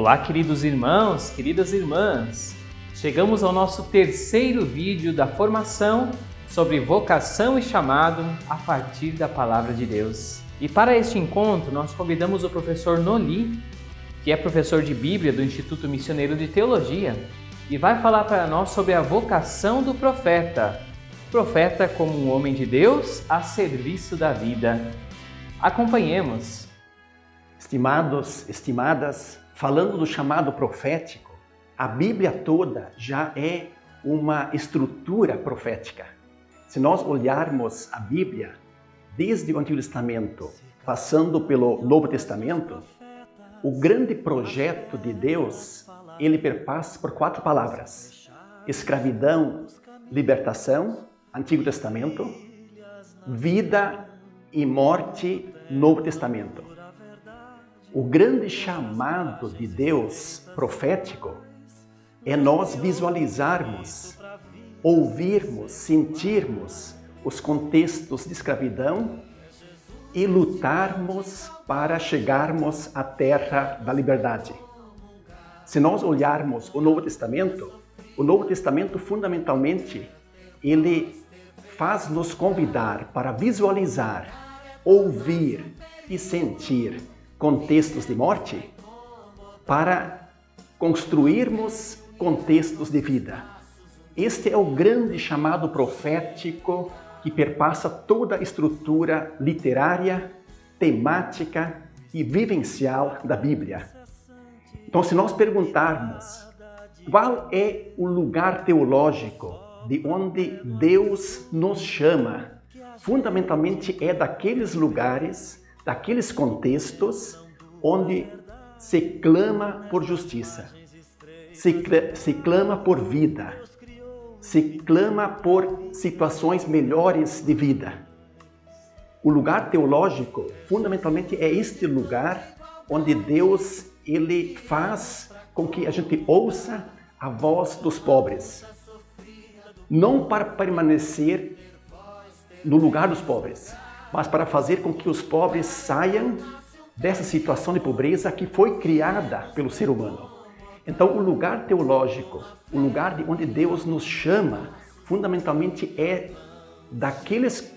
Olá, queridos irmãos, queridas irmãs! Chegamos ao nosso terceiro vídeo da formação sobre vocação e chamado a partir da Palavra de Deus. E para este encontro, nós convidamos o professor Noli, que é professor de Bíblia do Instituto Missioneiro de Teologia, e vai falar para nós sobre a vocação do profeta. Profeta como um homem de Deus a serviço da vida. Acompanhemos. Estimados, estimadas, falando do chamado profético, a Bíblia toda já é uma estrutura profética. Se nós olharmos a Bíblia, desde o Antigo Testamento, passando pelo Novo Testamento, o grande projeto de Deus, ele perpassa por 4 palavras: escravidão, libertação, Antigo Testamento, vida e morte, Novo Testamento. O grande chamado de Deus profético é nós visualizarmos, ouvirmos, sentirmos os contextos de escravidão e lutarmos para chegarmos à terra da liberdade. Se nós olharmos o Novo Testamento fundamentalmente, ele faz nos convidar para visualizar, ouvir e sentir contextos de morte para construirmos contextos de vida. Este é o grande chamado profético que perpassa toda a estrutura literária, temática e vivencial da Bíblia. Então, se nós perguntarmos qual é o lugar teológico de onde Deus nos chama, fundamentalmente é daqueles lugares, daqueles contextos onde se clama por justiça, se clama por vida, se clama por situações melhores de vida. O lugar teológico, fundamentalmente, é este lugar onde Deus ele faz com que a gente ouça a voz dos pobres, não para permanecer no lugar dos pobres, mas para fazer com que os pobres saiam dessa situação de pobreza que foi criada pelo ser humano. Então, o lugar teológico, o lugar de onde Deus nos chama, fundamentalmente é daqueles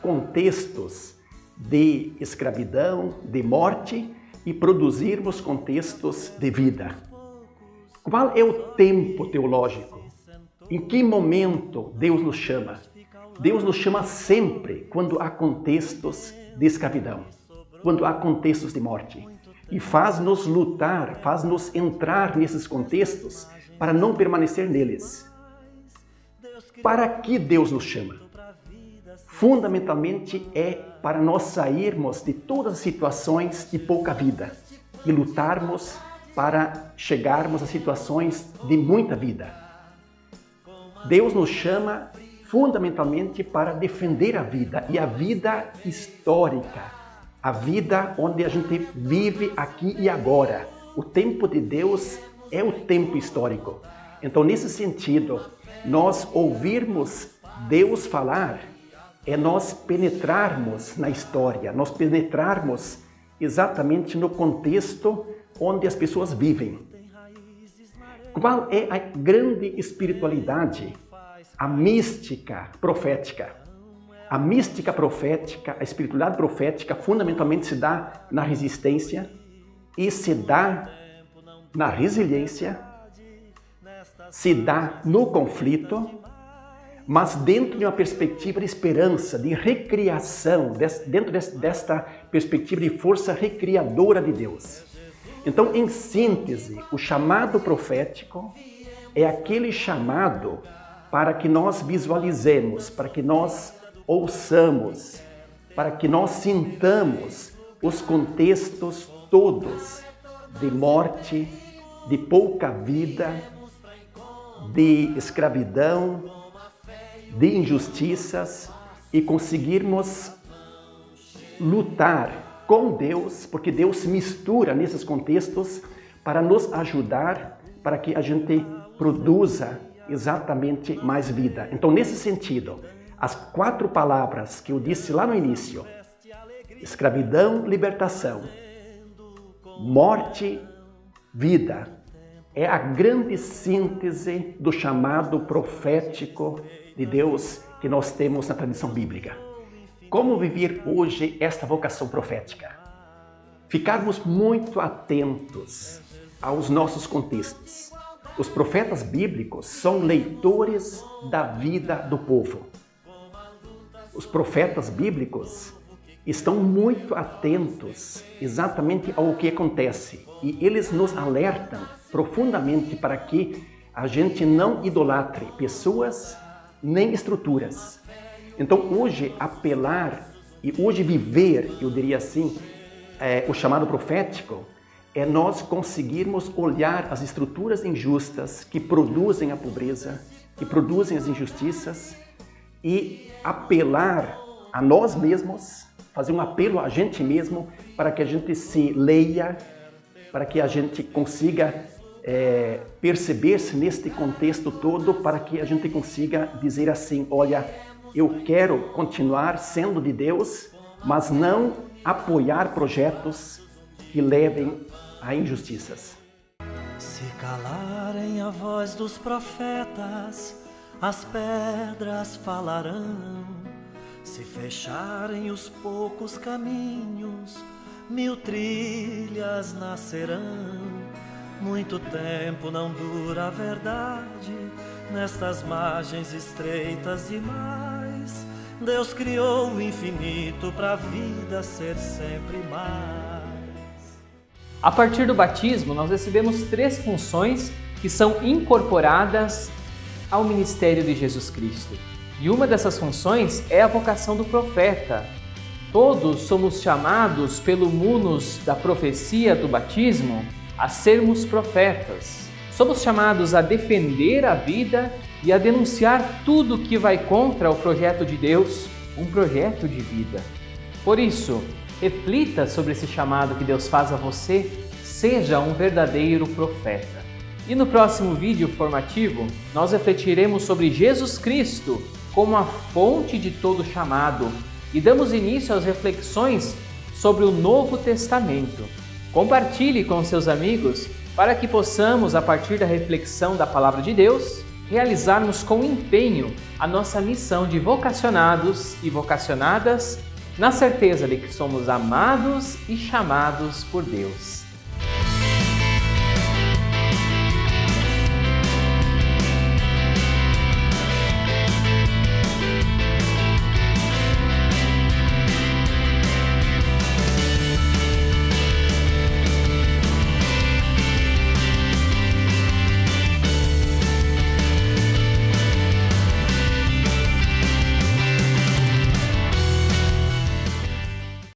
contextos de escravidão, de morte e produzirmos contextos de vida. Qual é o tempo teológico? Em que momento Deus nos chama? Deus nos chama sempre quando há contextos de escravidão, quando há contextos de morte. E faz-nos lutar, faz-nos entrar nesses contextos para não permanecer neles. Para que Deus nos chama? Fundamentalmente é para nós sairmos de todas as situações de pouca vida e lutarmos para chegarmos a situações de muita vida. Deus nos chama fundamentalmente para defender a vida, e a vida histórica, a vida onde a gente vive aqui e agora. O tempo de Deus é o tempo histórico. Então, nesse sentido, nós ouvirmos Deus falar é nós penetrarmos na história, nós penetrarmos exatamente no contexto onde as pessoas vivem. Qual é a grande espiritualidade? A mística profética. A mística profética, a espiritualidade profética, fundamentalmente se dá na resistência e se dá na resiliência, se dá no conflito, mas dentro de uma perspectiva de esperança, de recriação, dentro desta perspectiva de força recriadora de Deus. Então, em síntese, o chamado profético é aquele chamado para que nós visualizemos, para que nós ouçamos, para que nós sintamos os contextos todos de morte, de pouca vida, de escravidão, de injustiças e conseguirmos lutar com Deus, porque Deus se mistura nesses contextos para nos ajudar, para que a gente produza exatamente mais vida. Então, nesse sentido, as 4 palavras que eu disse lá no início: escravidão, libertação, morte vida é a grande síntese do chamado profético de Deus que nós temos na tradição bíblica. Como viver hoje esta vocação profética? Ficarmos muito atentos aos nossos contextos. Os profetas bíblicos são leitores da vida do povo. Os profetas bíblicos estão muito atentos exatamente ao que acontece e eles nos alertam profundamente para que a gente não idolatre pessoas nem estruturas. Então hoje apelar e hoje viver, eu diria assim, o chamado profético é nós conseguirmos olhar as estruturas injustas que produzem a pobreza, que produzem as injustiças e apelar a nós mesmos, fazer um apelo a gente mesmo para que a gente se leia, para que a gente consiga perceber-se neste contexto todo, para que a gente consiga dizer assim, olha, eu quero continuar sendo de Deus, mas não apoiar projetos que levem a injustiças. Se calarem a voz dos profetas, as pedras falarão. Se fecharem os poucos caminhos, 1000 trilhas nascerão. Muito tempo não dura a verdade, nestas margens estreitas demais. Deus criou o infinito para a vida ser sempre mais. A partir do batismo, nós recebemos 3 funções que são incorporadas ao ministério de Jesus Cristo. E uma dessas funções é a vocação do profeta. Todos somos chamados pelo munus da profecia do batismo a sermos profetas. Somos chamados a defender a vida e a denunciar tudo que vai contra o projeto de Deus, um projeto de vida. Por isso, reflita sobre esse chamado que Deus faz a você, seja um verdadeiro profeta. E no próximo vídeo formativo, nós refletiremos sobre Jesus Cristo como a fonte de todo chamado e damos início às reflexões sobre o Novo Testamento. Compartilhe com seus amigos para que possamos, a partir da reflexão da Palavra de Deus, realizarmos com empenho a nossa missão de vocacionados e vocacionadas, na certeza de que somos amados e chamados por Deus.